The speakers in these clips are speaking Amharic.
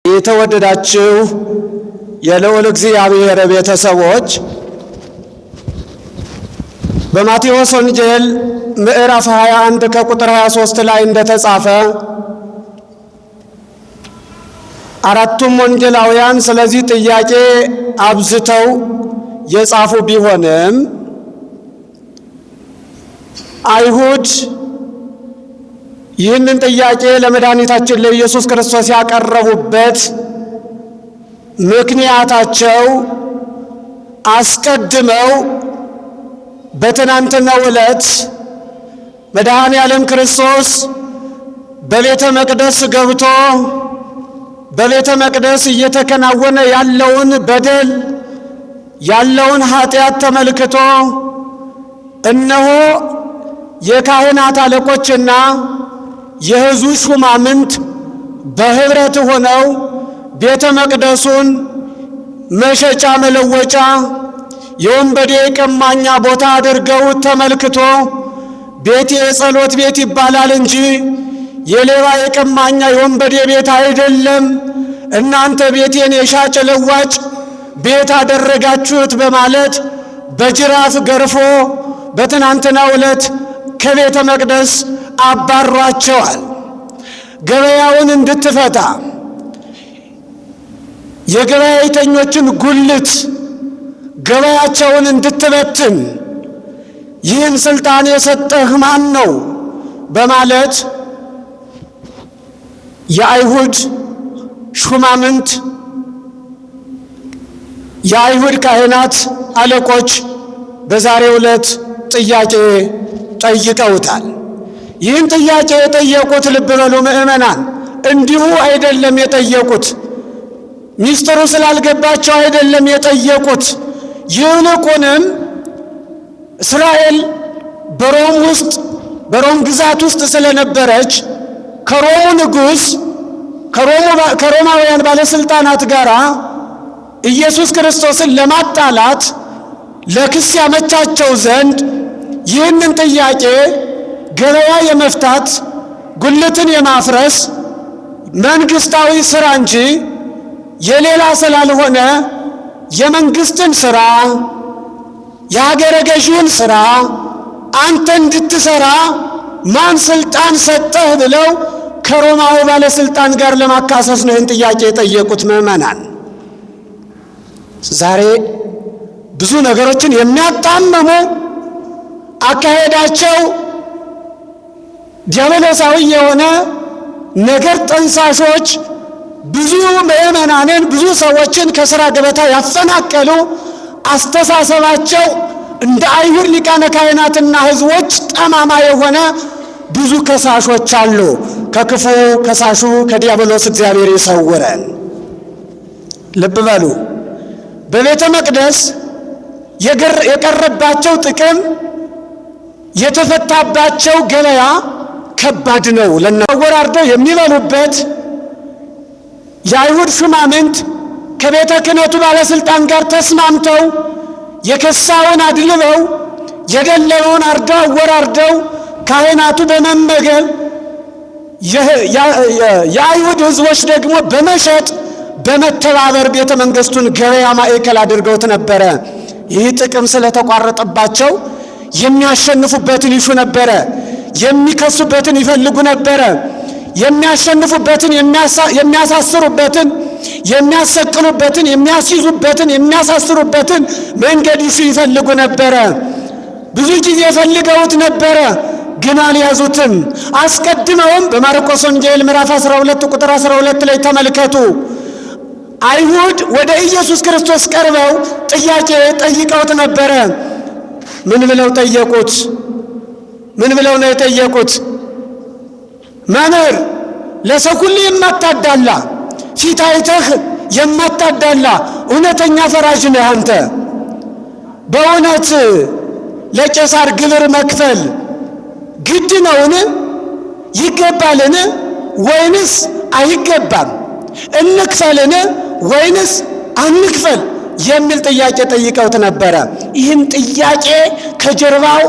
የተወደዳችሁ የልዑል እግዚአብሔር ቤተሰቦች በማቴዎስ ወንጌል ምዕራፍ 21 ከቁጥር 23 ላይ እንደተጻፈ አራቱም ወንጌላውያን ስለዚህ ጥያቄ አብዝተው የጻፉ ቢሆንም አይሁድ ይህንን ጥያቄ ለመድኃኒታችን ለኢየሱስ ክርስቶስ ያቀረቡበት ምክንያታቸው አስቀድመው በትናንትናው ዕለት መድኃኔ ዓለም ክርስቶስ በቤተ መቅደስ ገብቶ በቤተ መቅደስ እየተከናወነ ያለውን በደል ያለውን ኃጢአት ተመልክቶ እነሆ የካህናት አለቆችና የሕዝቡ ሹማምንት በህብረት ሆነው ቤተ መቅደሱን መሸጫ መለወጫ የወንበዴ ቀማኛ ቦታ አድርገው ተመልክቶ ቤቴ የጸሎት ቤት ይባላል እንጂ የሌባ የቀማኛ የወንበዴ ቤት አይደለም፣ እናንተ ቤቴን የሻጭ ለዋጭ ቤት አደረጋችሁት በማለት በጅራፍ ገርፎ በትናንትናው ዕለት ከቤተ መቅደስ አባሯቸዋል። ገበያውን እንድትፈታ የገበያተኞችን ጉልት ገበያቸውን እንድትበትን ይህን ስልጣን የሰጠህ ማን ነው በማለት የአይሁድ ሹማምንት የአይሁድ ካህናት አለቆች በዛሬው ዕለት ጥያቄ ጠይቀውታል። ይህን ጥያቄ የጠየቁት ልብ በሉ ምእመናን፣ እንዲሁ አይደለም የጠየቁት፣ ሚስጥሩ ስላልገባቸው አይደለም የጠየቁት። ይልቁንም እስራኤል በሮም ግዛት ውስጥ ስለነበረች ከሮሙ ንጉሥ ከሮማውያን ባለስልጣናት ጋር ኢየሱስ ክርስቶስን ለማጣላት ለክስ ያመቻቸው ዘንድ ይህንን ጥያቄ ገበያ የመፍታት ጉልትን የማፍረስ መንግስታዊ ሥራ እንጂ የሌላ ስላልሆነ የመንግስትን ሥራ የሀገረ ገዢውን ሥራ አንተ እንድትሰራ ማን ስልጣን ሰጠህ ብለው ከሮማዊ ባለስልጣን ጋር ለማካሰስ ነው ይህን ጥያቄ የጠየቁት። ምዕመናን ዛሬ ብዙ ነገሮችን የሚያጣመሙ አካሄዳቸው ዲያብሎሳዊ የሆነ ነገር ጠንሳሾች ብዙ ምዕመናንን ብዙ ሰዎችን ከሥራ ገበታ ያፈናቀሉ አስተሳሰባቸው እንደ አይሁድ ሊቃነ ካህናትና ሕዝቦች ጠማማ የሆነ ብዙ ከሳሾች አሉ። ከክፉ ከሳሹ ከዲያብሎስ እግዚአብሔር ይሰውረን። ልብ በሉ፣ በቤተ መቅደስ የቀረባቸው ጥቅም የተፈታባቸው ገበያ ከባድ ነው። ለወራርደው የሚበሉበት የአይሁድ ሹማምንት ከቤተ ክህነቱ ባለስልጣን ጋር ተስማምተው የከሳውን አድልበው የደለበውን አርደው አወራርደው ካህናቱ በመመገብ የአይሁድ ሕዝቦች ደግሞ በመሸጥ በመተባበር ቤተ መንግስቱን ገበያ ማዕከል አድርገውት ነበረ። ይህ ጥቅም ስለተቋረጠባቸው የሚያሸንፉበትን ይሹ ነበረ፣ የሚከሱበትን ይፈልጉ ነበረ፣ የሚያሸንፉበትን የሚያሳስሩበትን የሚያሰቅሉበትን የሚያስይዙበትን የሚያሳስሩበትን መንገድ ይሹ ይፈልጉ ነበረ። ብዙ ጊዜ ፈልገውት ነበረ፣ ግን አልያዙትም። አስቀድመውም በማርቆስ ወንጌል ምዕራፍ 12 ቁጥር 12 ላይ ተመልከቱ። አይሁድ ወደ ኢየሱስ ክርስቶስ ቀርበው ጥያቄ ጠይቀውት ነበረ። ምን ብለው ጠየቁት? ምን ብለው ነው የጠየቁት? መምህር፣ ለሰው ሁሉ የማታዳላ ፊት አይተህ የማታዳላ እውነተኛ ፈራጅ ነህ አንተ። በእውነት ለቄሳር ግብር መክፈል ግድ ነውን? ይገባልን ወይንስ አይገባም? እንክፈልን ወይንስ አንክፈል የሚል ጥያቄ ጠይቀውት ነበረ። ይህም ጥያቄ ከጀርባው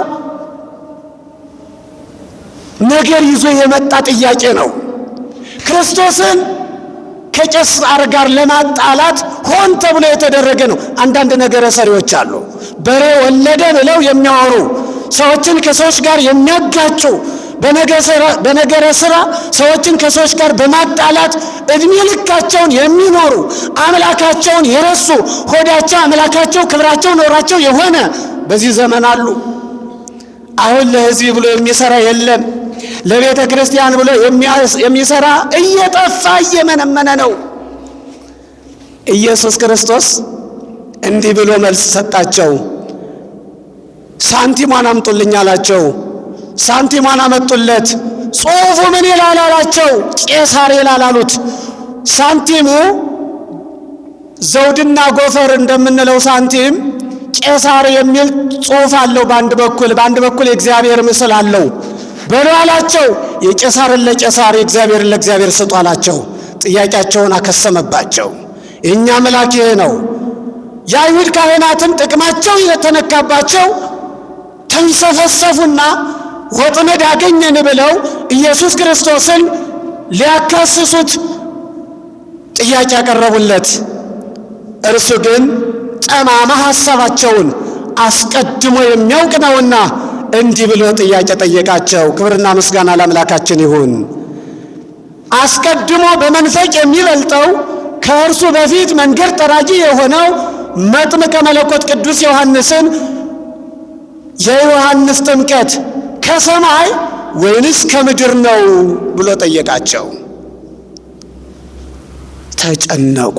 ነገር ይዞ የመጣ ጥያቄ ነው። ክርስቶስን ከቄሳር ጋር ለማጣላት ሆን ተብሎ የተደረገ ነው። አንዳንድ ነገረ ሰሪዎች አሉ፣ በሬ ወለደ ብለው የሚያወሩ ሰዎችን ከሰዎች ጋር የሚያጋጩ፣ በነገረ ሥራ ሰዎችን ከሰዎች ጋር በማጣላት እድሜ ልካቸውን የሚኖሩ አምላካቸውን የረሱ ሆዳቸው አምላካቸው ክብራቸው ኖራቸው የሆነ በዚህ ዘመን አሉ። አሁን ለሕዝብ ብሎ የሚሰራ የለም። ለቤተ ክርስቲያን ብሎ የሚሰራ እየጠፋ እየመነመነ ነው። ኢየሱስ ክርስቶስ እንዲህ ብሎ መልስ ሰጣቸው። ሳንቲሟን አምጡልኝ አላቸው። ሳንቲሟን አመጡለት። ጽሑፉ ምን ይላል አላቸው። ቄሳር ይላል አሉት። ሳንቲሙ ዘውድና ጎፈር እንደምንለው ሳንቲም ቄሳር የሚል ጽሑፍ አለው በአንድ በኩል የእግዚአብሔር ምስል አለው። በሉ አላቸው። የቄሳርን ለቄሳር የእግዚአብሔርን ለእግዚአብሔር ስጡ አላቸው። ጥያቄያቸውን አከሰመባቸው። የእኛ መልአክ ይሄ ነው። የአይሁድ ካህናትም ጥቅማቸው የተነካባቸው ተንሰፈሰፉና ወጥመድ አገኘን ብለው ኢየሱስ ክርስቶስን ሊያካስሱት ጥያቄ ያቀረቡለት። እርሱ ግን ጠማማ ሐሳባቸውን አስቀድሞ የሚያውቅ ነውና እንዲህ ብሎ ጥያቄ ጠየቃቸው። ክብርና ምስጋና ለአምላካችን ይሁን። አስቀድሞ በመንፈቅ የሚበልጠው ከእርሱ በፊት መንገድ ጠራጊ የሆነው መጥምቀ መለኮት ቅዱስ ዮሐንስን የዮሐንስ ጥምቀት ከሰማይ ወይንስ ከምድር ነው ብሎ ጠየቃቸው። ተጨነቁ፣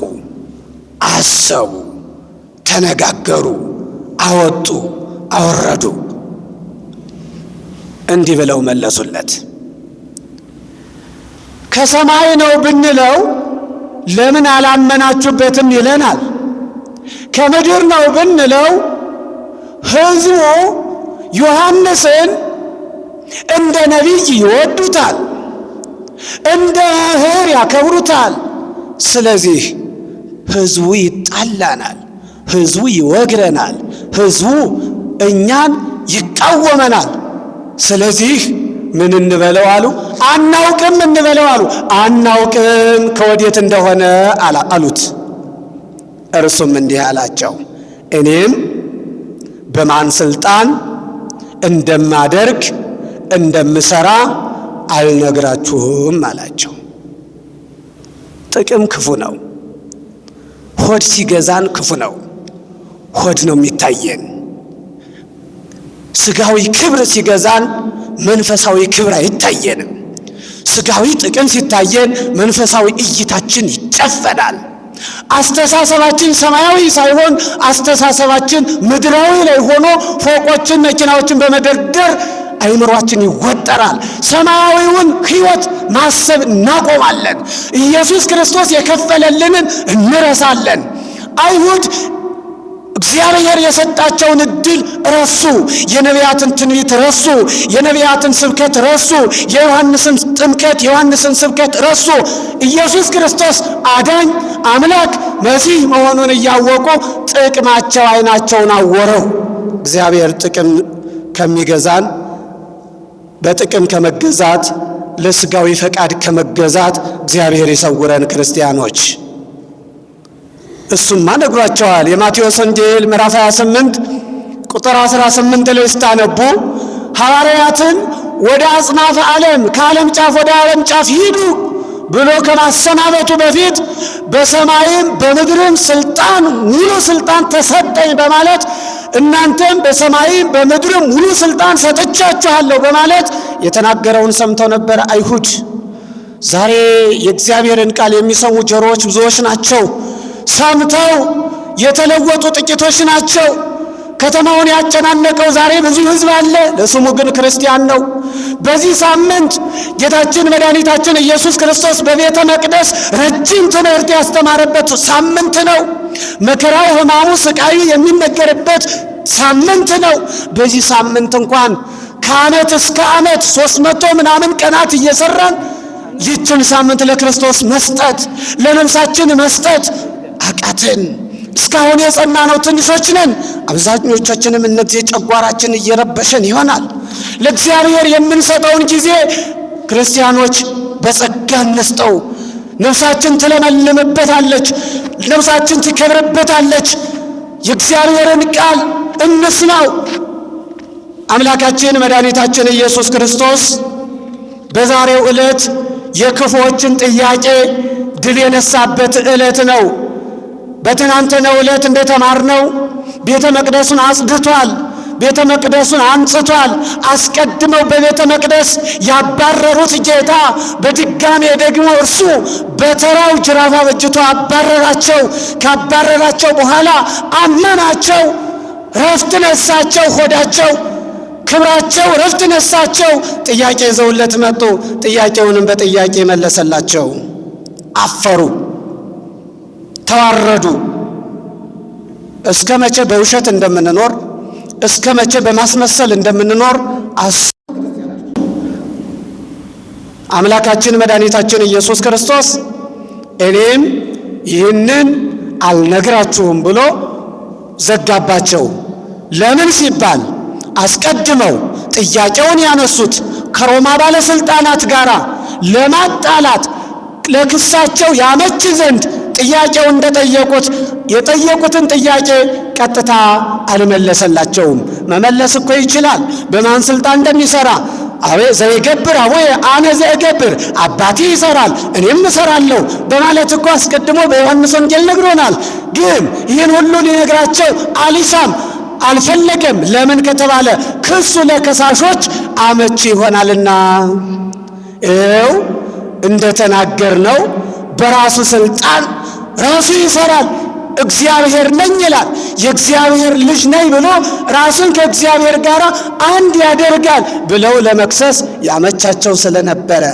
አሰቡ፣ ተነጋገሩ፣ አወጡ፣ አወረዱ። እንዲህ ብለው መለሱለት። ከሰማይ ነው ብንለው ለምን አላመናችሁበትም ይለናል። ከምድር ነው ብንለው ሕዝቡ ዮሐንስን እንደ ነቢይ ይወዱታል፣ እንደ መምህር ያከብሩታል። ስለዚህ ሕዝቡ ይጣላናል፣ ሕዝቡ ይወግረናል፣ ሕዝቡ እኛን ይቃወመናል። ስለዚህ ምን እንበለው አሉ። አናውቅም እንበለው አሉ። አናውቅም ከወዴት እንደሆነ አሉት። እርሱም እንዲህ አላቸው፣ እኔም በማን ስልጣን እንደማደርግ እንደምሰራ አልነግራችሁም አላቸው። ጥቅም ክፉ ነው። ሆድ ሲገዛን ክፉ ነው። ሆድ ነው የሚታየን። ስጋዊ ክብር ሲገዛን መንፈሳዊ ክብር አይታየንም። ስጋዊ ጥቅም ሲታየን መንፈሳዊ እይታችን ይጨፈናል። አስተሳሰባችን ሰማያዊ ሳይሆን አስተሳሰባችን ምድራዊ ላይ ሆኖ ፎቆችን፣ መኪናዎችን በመደርደር አይምሯችን ይወጠራል። ሰማያዊውን ሕይወት ማሰብ እናቆማለን። ኢየሱስ ክርስቶስ የከፈለልንን እንረሳለን። አይሁድ እግዚአብሔር የሰጣቸውን እድል ረሱ። የነቢያትን ትንቢት ረሱ። የነቢያትን ስብከት ረሱ። የዮሐንስን ጥምቀት፣ የዮሐንስን ስብከት ረሱ። ኢየሱስ ክርስቶስ አዳኝ አምላክ መሲህ መሆኑን እያወቁ ጥቅማቸው ዓይናቸውን አወረው። እግዚአብሔር ጥቅም ከሚገዛን በጥቅም ከመገዛት ለስጋዊ ፈቃድ ከመገዛት እግዚአብሔር ይሰውረን ክርስቲያኖች። እሱማ ነግሯቸዋል። የማቴዎስ ወንጌል ምዕራፍ 28 ቁጥር 18 ላይ ስታነቡ ሐዋርያትን ወደ አጽናፈ ዓለም ከዓለም ጫፍ ወደ ዓለም ጫፍ ሂዱ ብሎ ከማሰናበቱ በፊት በሰማይም በምድርም ስልጣን ሙሉ ስልጣን ተሰጠኝ በማለት እናንተም በሰማይም በምድርም ሙሉ ስልጣን ሰጥቻችኋለሁ በማለት የተናገረውን ሰምተው ነበር አይሁድ። ዛሬ የእግዚአብሔርን ቃል የሚሰሙ ጆሮዎች ብዙዎች ናቸው። ሰምተው የተለወጡ ጥቂቶች ናቸው። ከተማውን ያጨናነቀው ዛሬ ብዙ ሕዝብ አለ፣ ለስሙ ግን ክርስቲያን ነው። በዚህ ሳምንት ጌታችን መድኃኒታችን ኢየሱስ ክርስቶስ በቤተ መቅደስ ረጅም ትምህርት ያስተማረበት ሳምንት ነው። መከራው፣ ሕማሙ፣ ስቃዩ የሚነገርበት ሳምንት ነው። በዚህ ሳምንት እንኳን ከዓመት እስከ ዓመት 300 ምናምን ቀናት እየሰራን ይችን ሳምንት ለክርስቶስ መስጠት፣ ለነፍሳችን መስጠት አቃተን። እስካሁን የጸናነው ትንሾች ነን። አብዛኞቻችንም እነዚህ ጨጓራችን እየረበሸን ይሆናል። ለእግዚአብሔር የምንሰጠውን ጊዜ ክርስቲያኖች በጸጋ እንስጠው። ነፍሳችን ትለመልምበታለች፣ ነፍሳችን ትከብርበታለች። የእግዚአብሔርን ቃል እንስማው። አምላካችን መድኃኒታችን ኢየሱስ ክርስቶስ በዛሬው ዕለት የክፉዎችን ጥያቄ ድል የነሳበት ዕለት ነው። በትናንትናው ዕለት እንደተማርነው ቤተ መቅደሱን አጽድቷል፣ ቤተ መቅደሱን አንጽቷል። አስቀድመው በቤተ መቅደስ ያባረሩት ጌታ በድጋሜ ደግሞ እርሱ በተራው ጅራፍ አበጅቶ አባረራቸው። ካባረራቸው በኋላ አመናቸው፣ ረፍት ነሳቸው። ሆዳቸው ክብራቸው ረፍት ነሳቸው። ጥያቄ ይዘውለት መጡ። ጥያቄውንም በጥያቄ መለሰላቸው። አፈሩ፣ ተዋረዱ። እስከ መቼ በውሸት እንደምንኖር፣ እስከ መቼ በማስመሰል እንደምንኖር አምላካችን መድኃኒታችን ኢየሱስ ክርስቶስ እኔም ይህንን አልነግራችሁም ብሎ ዘጋባቸው። ለምን ሲባል አስቀድመው ጥያቄውን ያነሱት ከሮማ ባለስልጣናት ጋር ለማጣላት ለክሳቸው ያመች ዘንድ ጥያቄውን እንደጠየቁት የጠየቁትን ጥያቄ ቀጥታ አልመለሰላቸውም። መመለስ እኮ ይችላል፣ በማን ስልጣን እንደሚሰራ አዌ ዘይገብር አዌ አነ ዘይገብር፣ አባቴ ይሰራል እኔም እሰራለሁ በማለት እኮ አስቀድሞ በዮሐንስ ወንጌል ነግሮናል። ግን ይህን ሁሉ ሊነግራቸው አልሻም፣ አልፈለገም። ለምን ከተባለ ክሱ ለከሳሾች አመቺ ይሆናልና። ይኸው እንደተናገርነው በራሱ ስልጣን ራሱ ይሰራል። እግዚአብሔር ነኝ ይላል። የእግዚአብሔር ልጅ ነኝ ብሎ ራሱን ከእግዚአብሔር ጋር አንድ ያደርጋል ብለው ለመክሰስ ያመቻቸው ስለነበረ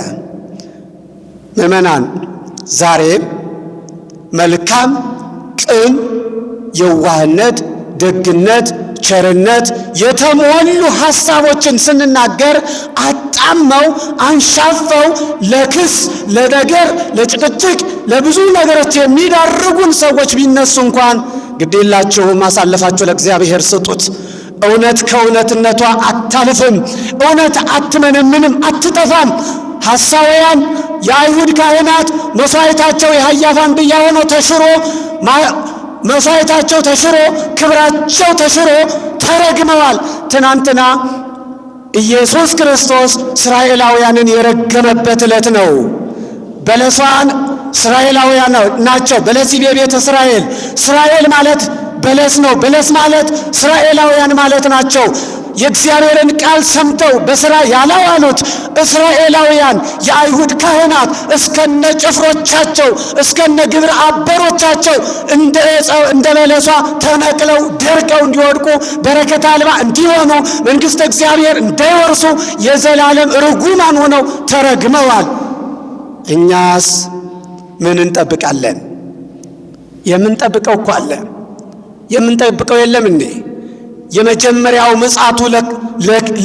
ምዕመናን ዛሬም መልካም፣ ቅን፣ የዋህነት፣ ደግነት፣ ቸርነት የተሞሉ ሐሳቦችን ስንናገር አጣመው አንሻፈው ለክስ፣ ለነገር፣ ለጭቅጭቅ፣ ለብዙ ነገሮች የሚዳርጉን ሰዎች ቢነሱ እንኳን ግዴላችሁም፣ አሳልፋችሁ ለእግዚአብሔር ስጡት። እውነት ከእውነትነቷ አታልፍም። እውነት አትመነምንም፣ አትጠፋም። ሐሳውያን የአይሁድ ካህናት መሥዋዕታቸው የአህያ ፋንድያ ሆኖ ተሽሮ መሥዋዕታቸው ተሽሮ ክብራቸው ተሽሮ ተረግመዋል። ትናንትና ኢየሱስ ክርስቶስ እስራኤላውያንን የረገመበት ዕለት ነው። በለሷን እስራኤላውያን ናቸው። በለስ ቤተ እስራኤል፣ እስራኤል ማለት በለስ ነው። በለስ ማለት እስራኤላውያን ማለት ናቸው። የእግዚአብሔርን ቃል ሰምተው በሥራ ያላዋሉት እስራኤላውያን የአይሁድ ካህናት እስከነ ጭፍሮቻቸው እስከነ ግብረ አበሮቻቸው እንደ በለሷ ተነቅለው ደርቀው እንዲወድቁ በረከት አልባ እንዲሆኑ መንግሥተ እግዚአብሔር እንዳይወርሱ የዘላለም ርጉማን ሆነው ተረግመዋል። እኛስ ምን እንጠብቃለን? የምንጠብቀው እኮ አለ። የምንጠብቀው የለም እንዴ? የመጀመሪያው ምጽአቱ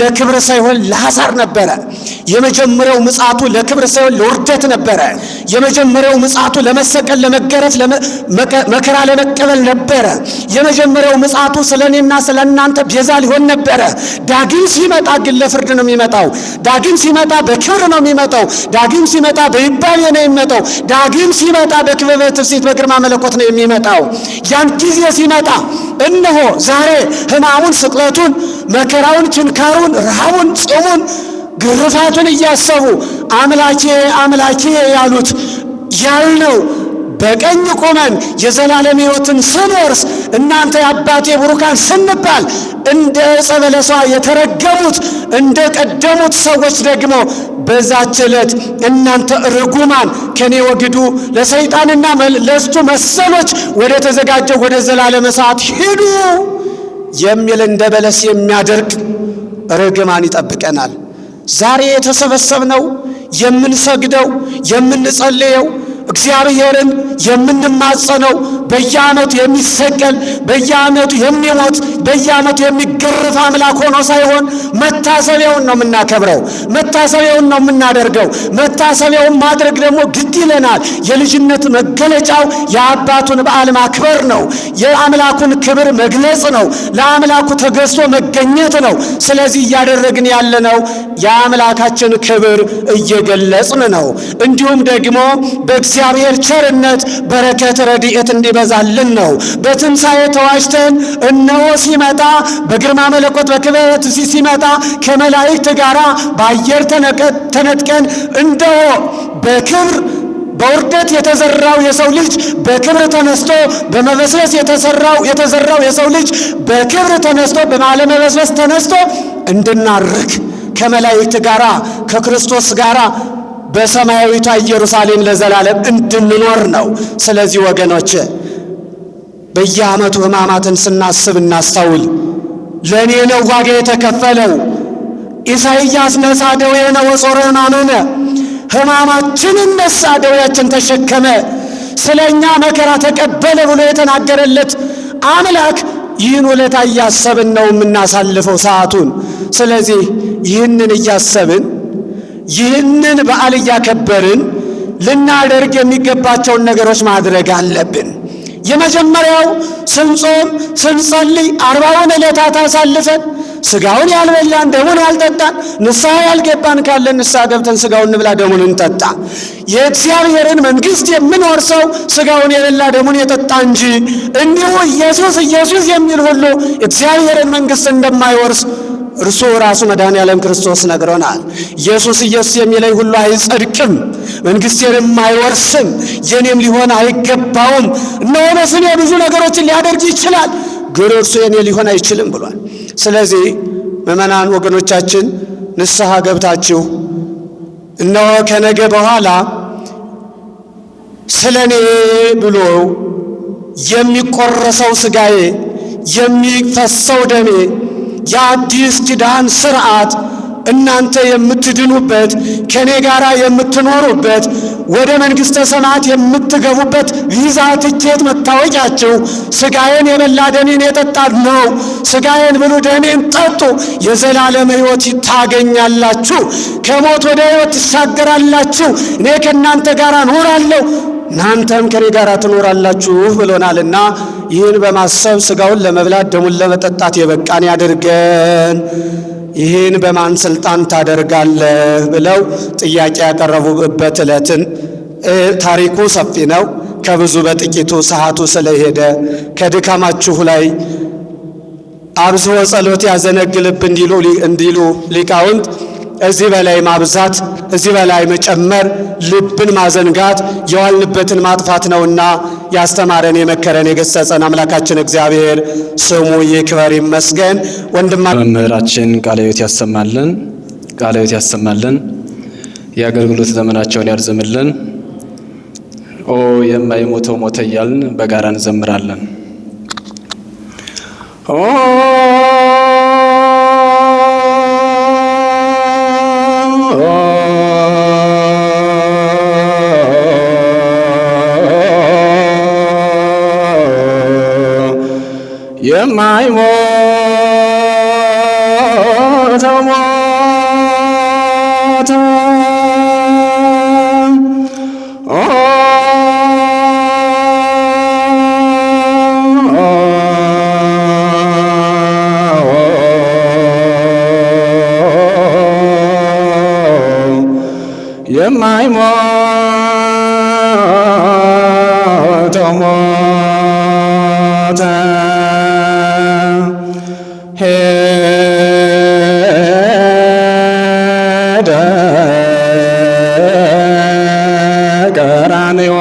ለክብር ሳይሆን ለሐሳር ነበረ። የመጀመሪያው ምጽአቱ ለክብር ሳይሆን ለውርደት ነበረ። የመጀመሪያው ምጽአቱ ለመሰቀል፣ ለመገረፍ፣ መከራ ለመቀበል ነበረ። የመጀመሪያው ምጽአቱ ስለኔና ስለናንተ ቤዛ ሊሆን ነበረ። ዳግም ሲመጣ ግን ለፍርድ ነው የሚመጣው። ዳግም ሲመጣ በክብር ነው የሚመጣው። ዳግም ሲመጣ በይባቤ ነው የሚመጣው። ዳግም ሲመጣ በክበበ ትፍሲት በግርማ መለኮት ነው የሚመጣው። ያን ጊዜ ሲመጣ እነሆ ዛሬ ሕማሙን፣ ስቅለቱን፣ መከራውን፣ ችንካሩን፣ ረሃቡን፣ ጾሙን፣ ግርፋቱን እያሰቡ አምላኬ አምላኬ ያሉት ያልነው በቀኝ ቆመን የዘላለም ሕይወትን ስንወርስ እናንተ የአባቴ ቡሩካን ስንባል እንደ ዕፀ በለሷ የተረገሙት እንደ ቀደሙት ሰዎች ደግሞ በዛች ዕለት እናንተ ርጉማን ከኔ ወግዱ፣ ለሰይጣንና ለእሱ መሰሎች ወደ ተዘጋጀው ወደ ዘላለም እሳት ሂዱ የሚል እንደ በለስ የሚያደርግ ርግማን ይጠብቀናል። ዛሬ የተሰበሰብነው የምንሰግደው የምንጸልየው እግዚአብሔርን የምንማጸነው በየዓመቱ የሚሰቀል በየዓመቱ የሚሞት በየዓመቱ የሚገረፍ አምላክ ሆኖ ሳይሆን መታሰቢያውን ነው የምናከብረው፣ መታሰቢያውን ነው የምናደርገው። መታሰቢያውን ማድረግ ደግሞ ግድ ይለናል። የልጅነት መገለጫው የአባቱን በዓል ማክበር ነው። የአምላኩን ክብር መግለጽ ነው። ለአምላኩ ተገዝቶ መገኘት ነው። ስለዚህ እያደረግን ያለነው የአምላካችን ክብር እየገለጽን ነው። እንዲሁም ደግሞ በእግዚአብሔር ቸርነት በረከት ረድኤት እንዲበዛልን ነው። በትንሣኤ ተዋጅተን እነሆ ሲመጣ በግርማ መለኮት በክብረት ሲመጣ ከመላእክት ጋር በአየር ተነጥቀን እንደው በክብር በውርደት የተዘራው የሰው ልጅ በክብር ተነስቶ በመበስበስ የተዘራው የሰው ልጅ በክብር ተነስቶ በማለመበስበስ ተነስቶ እንድናርግ ከመላእክት ጋራ ከክርስቶስ ጋራ በሰማያዊቷ ኢየሩሳሌም ለዘላለም እንድንኖር ነው። ስለዚህ ወገኖች በየዓመቱ ሕማማትን ስናስብ እናስተውል። ለእኔ ነው ዋጋ የተከፈለው። ኢሳይያስ ነሣ ደዌነ ወጾረ ሕማመነ፣ ሕማማችንን ነሣ ደዌያችን ተሸከመ፣ ስለ እኛ መከራ ተቀበለ ብሎ የተናገረለት አምላክ ይህን ውለታ እያሰብን ነው የምናሳልፈው ሰዓቱን። ስለዚህ ይህንን እያሰብን ይህንን በዓል እያከበርን ልናደርግ የሚገባቸውን ነገሮች ማድረግ አለብን። የመጀመሪያው ስንጾም ስንጸልይ 40ውን ዕለታት አሳልፈን ሥጋውን ያልበላን ደሙን ያልጠጣን ንስሐ ያልገባን ካለን ንስሐ ገብተን ሥጋውን እንብላ ደሙን እንጠጣ። የእግዚአብሔርን መንግሥት የምንወርሰው ሥጋውን የበላ ደሙን የጠጣ እንጂ እንዲሁ ኢየሱስ ኢየሱስ የሚል ሁሉ እግዚአብሔርን መንግሥት እንደማይወርስ እርሱ ራሱ መድኃኔዓለም ክርስቶስ ነግሮናል። ኢየሱስ ኢየሱስ የሚለኝ ሁሉ አይጸድቅም፣ መንግሥቴንም አይወርስም፣ የኔም ሊሆን አይገባውም። እነሆ በስሜ ብዙ ነገሮችን ሊያደርግ ይችላል፣ ግን እርሱ የኔ ሊሆን አይችልም ብሏል። ስለዚህ ምእመናን ወገኖቻችን ንስሐ ገብታችሁ እነሆ ከነገ በኋላ ስለ እኔ ብሎ የሚቆረሰው ሥጋዬ የሚፈሰው ደሜ የአዲስ ኪዳን ሥርዓት እናንተ የምትድኑበት ከኔ ጋራ የምትኖሩበት ወደ መንግሥተ ሰማያት የምትገቡበት ቪዛ ትኬት መታወቂያችሁ ሥጋዬን የበላ ደሜን የጠጣ ነው። ሥጋዬን ብሉ ደሜን ጠጡ፣ የዘላለም ሕይወት ታገኛላችሁ፣ ከሞት ወደ ሕይወት ትሻገራላችሁ፣ እኔ ከእናንተ ጋር እኖራለሁ እናንተም ከኔ ጋር ትኖራላችሁ ብሎናልና ይህን በማሰብ ሥጋውን ለመብላት ደሙን ለመጠጣት የበቃን ያድርገን። ይህን በማን ሥልጣን ታደርጋለህ ብለው ጥያቄ ያቀረቡበት ዕለትን ታሪኩ ሰፊ ነው። ከብዙ በጥቂቱ ሰዓቱ ስለሄደ ከድካማችሁ ላይ አብዝሖ ጸሎት ያዘነግልብ እንዲሉ ሊቃውንት እዚህ በላይ ማብዛት እዚህ በላይ መጨመር ልብን ማዘንጋት የዋልንበትን ማጥፋት ነውና ያስተማረን የመከረን የገሰጸን አምላካችን እግዚአብሔር ስሙ ይክበር ይመስገን። መምህራችን ቃለ ሕይወት ያሰማልን፣ ቃለ ሕይወት ያሰማልን፣ የአገልግሎት ዘመናቸውን ያርዝምልን። ኦ የማይሞተው ሞተ እያልን በጋራ እንዘምራለን። የማይሞተው ሞተ የማይሞተው ሞተ ሄደ ቀራንዮ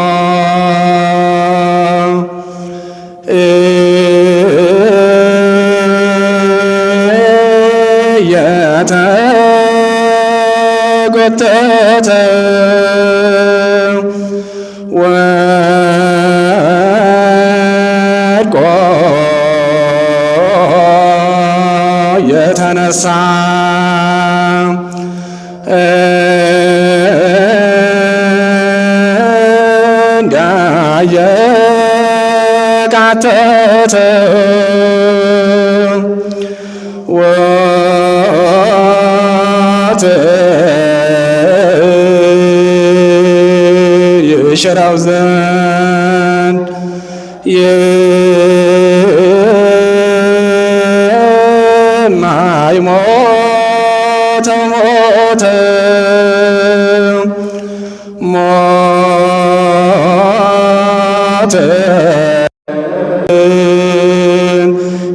እየተጎተተ ወድቆ የተነሳ እንዳየ የካተተ ሞት ይሽረው ዘንድ የማይሞተው ሞተ ሞት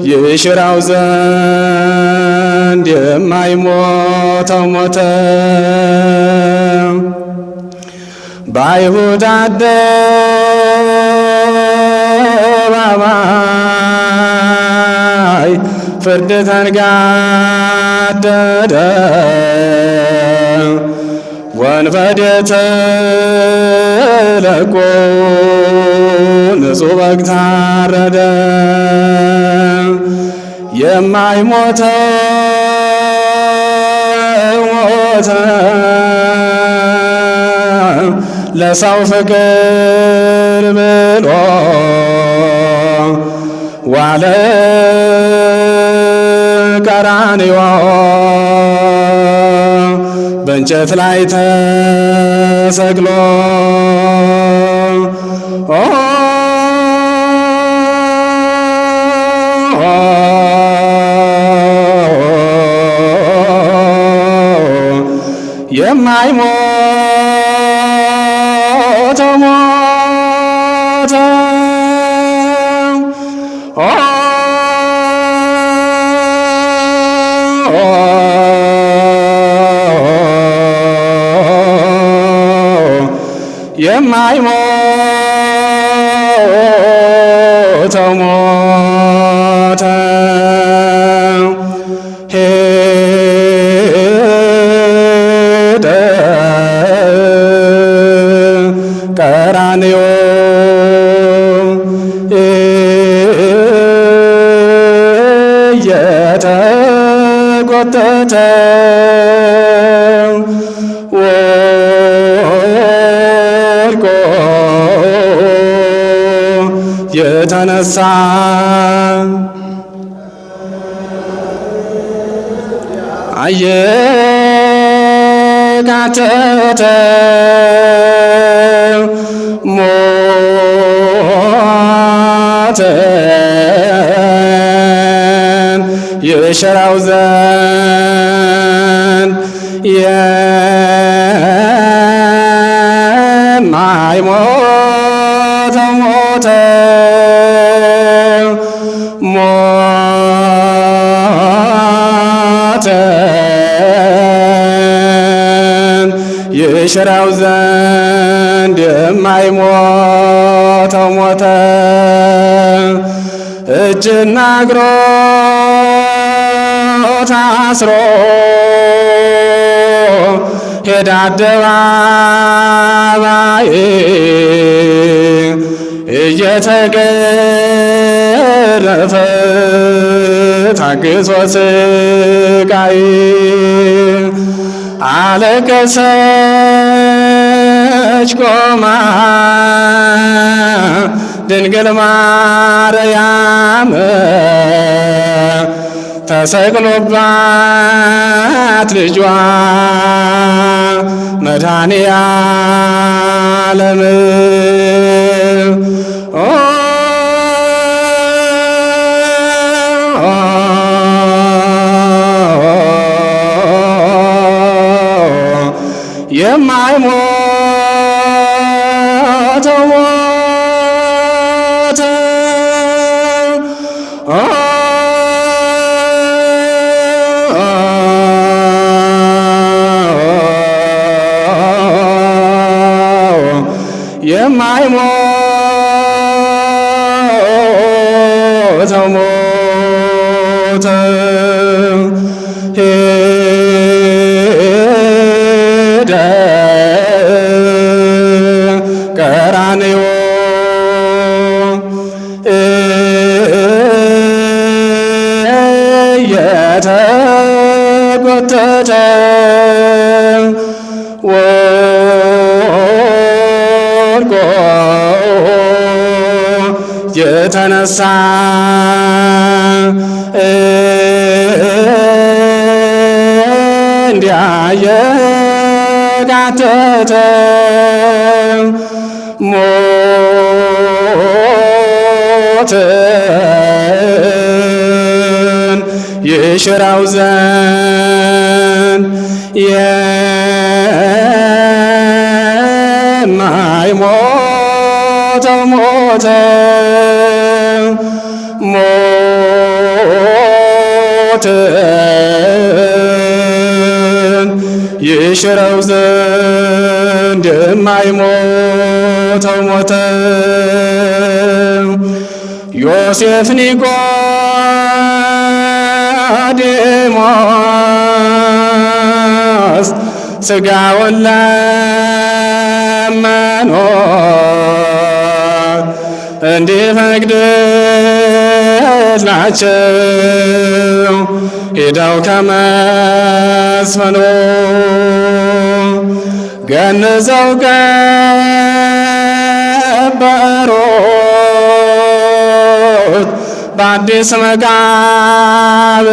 ይሽረው ዘንድ የማይሞተው ሞተ በአይሁድ አደባባይ ፍርድ ተንጋደደ ወንበዴ ተለቆ ንጹሕ በግ ታረደ የማይሞተው ሞተ ለሰው ፍቅር ብሎ ዋለ ቀራንዮ በእንጨት ላይ ተሰቅሎ የማይሞተው ሞተ የማይሞተው ሞተ ሄደ ቀራንዮ እየተጎተተ ወድቆ የተነሳ አየካተተ ሞትን ይሽረው ዘንድ የማይሞተው ሞተ ሞትን ይሽረው ዘንድ የማይሞተው ሞተ እጅና እግሮ ታስሮ ሄደ አደባባይ እየተገረፈ ታግሶ ስቃይ አለቀሰች ቆማ ድንግል ማርያም ተሰቅሎባት ልጇ መድኃኔ ዓለም የማይሞተው ሞተ የማይሞተው ሞተ ሄደ ቀራንዮ እየተጎተተ ወድቆ የተነሳ እንዲያየጋተተ ሞትን ይሽረው ዘንድ የማይሞተው ሞተ ሞትን ይሽረው ዘንድ የማይሞተው ሞተ። ዮሴፍ ኒቆዲሞስ ሥጋውን ለመኖር እንዲፈቅድላቸው ሄደው ከመስፈኑ ገንዘው ቀበሩት በአዲስ መቃብር።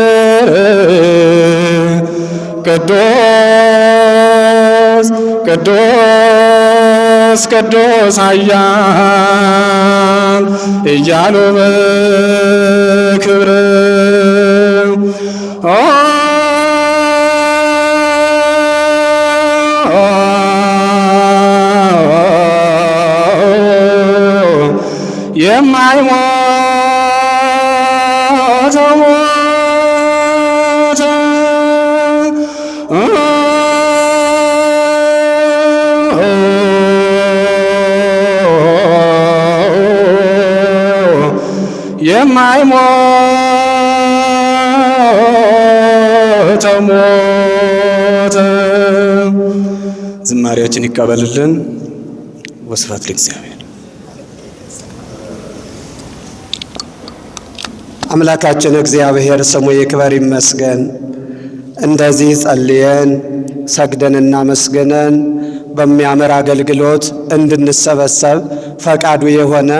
ቅዱስ ቅዱስ ቅዱስ ኃያል እያሉ በክብር የማይሞተው ሞተ የማይሞተው ሞተ። ዝማሬያችን ይቀበልልን። ወስብሐት ለእግዚአብሔር። አምላካችን እግዚአብሔር ስሙ ይክበር ይመስገን። እንደዚህ ጸልየን ሰግደንና መስገነን በሚያምር አገልግሎት እንድንሰበሰብ ፈቃዱ የሆነ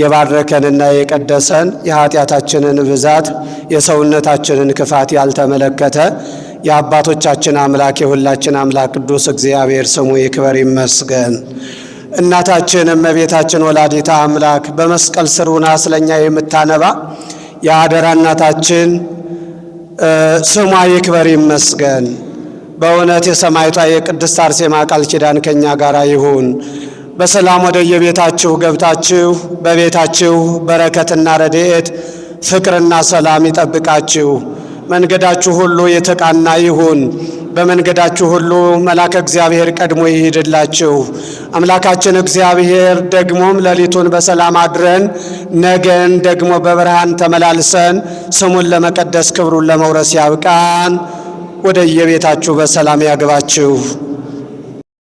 የባረከንና የቀደሰን የኃጢአታችንን ብዛት የሰውነታችንን ክፋት ያልተመለከተ የአባቶቻችን አምላክ የሁላችን አምላክ ቅዱስ እግዚአብሔር ስሙ ይክበር ይመስገን። እናታችን እመቤታችን ወላዲተ አምላክ በመስቀል ስር ሆና ስለኛ የምታነባ የአደራ እናታችን ስሟ ይክበር ይመስገን። በእውነት የሰማዕቷ የቅድስት አርሴማ ቃል ኪዳን ከኛ ጋር ይሁን። በሰላም ወደ የቤታችሁ ገብታችሁ በቤታችሁ በረከትና ረድኤት ፍቅርና ሰላም ይጠብቃችሁ። መንገዳችሁ ሁሉ የተቃና ይሁን። በመንገዳችሁ ሁሉ መልአከ እግዚአብሔር ቀድሞ ይሄድላችሁ። አምላካችን እግዚአብሔር ደግሞም ሌሊቱን በሰላም አድረን ነገን ደግሞ በብርሃን ተመላልሰን ስሙን ለመቀደስ ክብሩን ለመውረስ ያብቃን። ወደ የቤታችሁ በሰላም ያግባችሁ።